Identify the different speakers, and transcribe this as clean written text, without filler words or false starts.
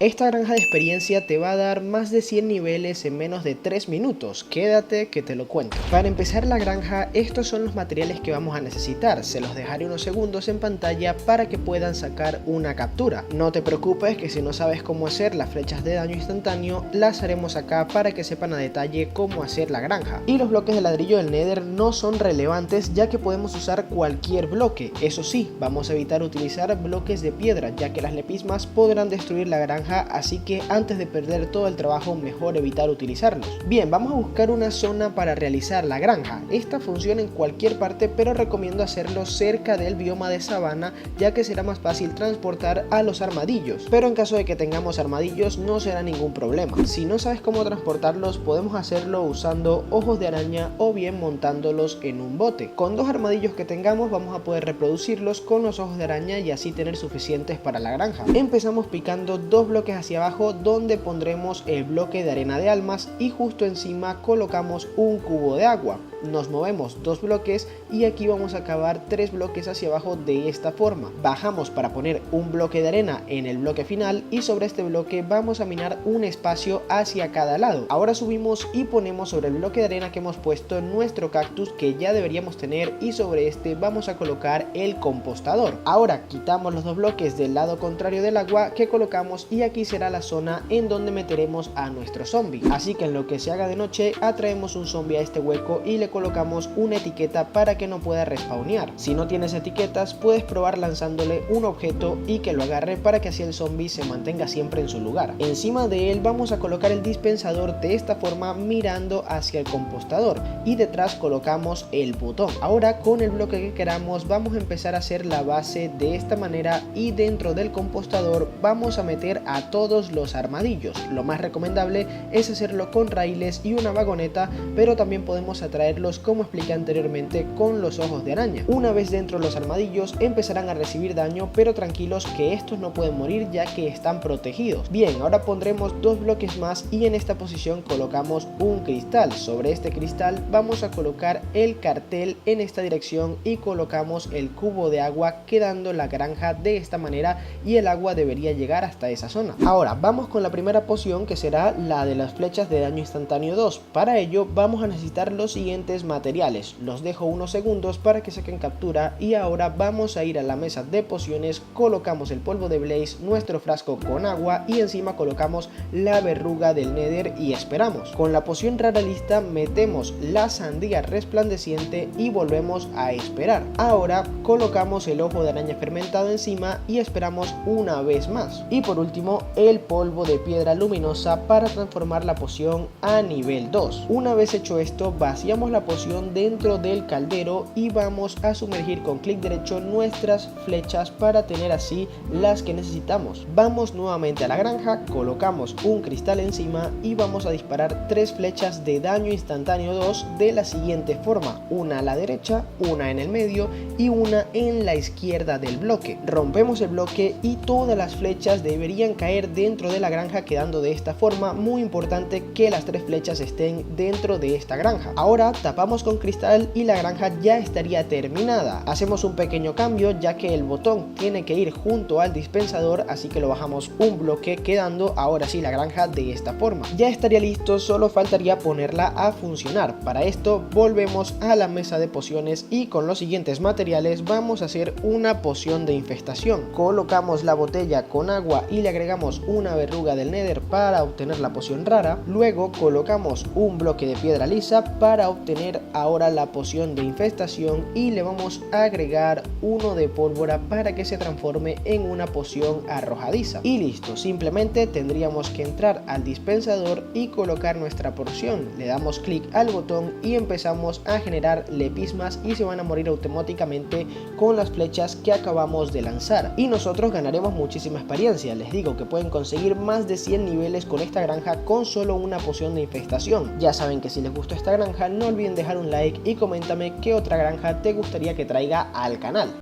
Speaker 1: Esta granja de experiencia te va a dar más de 100 niveles en menos de 3 minutos, quédate que te lo cuento. Para empezar la granja, estos son los materiales que vamos a necesitar, se los dejaré unos segundos en pantalla para que puedan sacar una captura. No te preocupes que si no sabes cómo hacer las flechas de daño instantáneo, las haremos acá para que sepan a detalle cómo hacer la granja. Y los bloques de ladrillo del Nether no son relevantes ya que podemos usar cualquier bloque, eso sí, vamos a evitar utilizar bloques de piedra ya que las lepismas podrán destruir la granja, así que antes de perder todo el trabajo mejor evitar utilizarlos. Bien, vamos a buscar una zona para realizar la granja. Esta funciona en cualquier parte, pero recomiendo hacerlo cerca del bioma de sabana ya que será más fácil transportar a los armadillos, pero en caso de que tengamos armadillos no será ningún problema. Si no sabes cómo transportarlos, podemos hacerlo usando ojos de araña o bien montándolos en un bote. Con dos armadillos que tengamos vamos a poder reproducirlos con los ojos de araña y así tener suficientes para la granja. Empezamos picando dos bloques hacia abajo donde pondremos el bloque de arena de almas y justo encima colocamos un cubo de agua. Nos movemos dos bloques y aquí vamos a cavar tres bloques hacia abajo de esta forma. Bajamos para poner un bloque de arena en el bloque final y sobre este bloque vamos a minar un espacio hacia cada lado. Ahora subimos y ponemos sobre el bloque de arena que hemos puesto nuestro cactus que ya deberíamos tener y sobre este vamos a colocar el compostador. Ahora quitamos los dos bloques del lado contrario del agua que colocamos y aquí será la zona en donde meteremos a nuestro zombie. Así que en lo que se haga de noche atraemos un zombie a este hueco y le colocamos una etiqueta para que no pueda respawnear. Si no tienes etiquetas puedes probar lanzándole un objeto y que lo agarre para que así el zombie se mantenga siempre en su lugar. Encima de él vamos a colocar el dispensador de esta forma mirando hacia el compostador y detrás colocamos el botón. Ahora con el bloque que queramos vamos a empezar a hacer la base de esta manera y dentro del compostador vamos a meter a todos los armadillos. Lo más recomendable es hacerlo con raíles y una vagoneta, pero también podemos atraerlos como expliqué anteriormente con los ojos de araña. Una vez dentro los armadillos empezarán a recibir daño, pero tranquilos que estos no pueden morir ya que están protegidos. Bien, ahora pondremos dos bloques más y en esta posición colocamos un cristal. Sobre este cristal vamos a colocar el cartel en esta dirección y colocamos el cubo de agua quedando la granja de esta manera y el agua debería llegar hasta esa zona. Ahora vamos con la primera poción que será la de las flechas de daño instantáneo 2. Para ello vamos a necesitar los siguientes materiales. Los dejo unos segundos para que saquen captura y ahora vamos a ir a la mesa de pociones, colocamos el polvo de Blaze, nuestro frasco con agua y encima colocamos la verruga del Nether y esperamos. Con la poción rara lista metemos la sandía resplandeciente y volvemos a esperar. Ahora colocamos el ojo de araña fermentado encima y esperamos una vez más. Y por último el polvo de piedra luminosa para transformar la poción a nivel 2. Una vez hecho esto vaciamos la poción dentro del caldero y vamos a sumergir con clic derecho nuestras flechas para tener así las que necesitamos. Vamos nuevamente a la granja, colocamos un cristal encima y vamos a disparar tres flechas de daño instantáneo 2 de la siguiente forma: una a la derecha, una en el medio y una en la izquierda del bloque. Rompemos el bloque y todas las flechas deberían caer dentro de la granja quedando de esta forma. Muy importante que las tres flechas estén dentro de esta granja. Ahora tapamos con cristal y la granja ya estaría terminada. Hacemos un pequeño cambio ya que el botón tiene que ir junto al dispensador, así que lo bajamos un bloque quedando ahora sí la granja de esta forma. Ya estaría listo, solo faltaría ponerla a funcionar. Para esto volvemos a la mesa de pociones y con los siguientes materiales vamos a hacer una poción de infestación. Colocamos la botella con agua y le agregamos una verruga del Nether para obtener la poción rara. Luego colocamos un bloque de piedra lisa para obtener ahora la poción de infestación y le vamos a agregar uno de pólvora para que se transforme en una poción arrojadiza. Y listo, simplemente tendríamos que entrar al dispensador y colocar nuestra porción. Le damos clic al botón y empezamos a generar lepismas y se van a morir automáticamente con las flechas que acabamos de lanzar. Y nosotros ganaremos muchísima experiencia. Les digo que pueden conseguir más de 100 niveles con esta granja con solo una poción de infestación. Ya saben que si les gustó esta granja no olviden dejar un like y coméntame qué otra granja te gustaría que traiga al canal.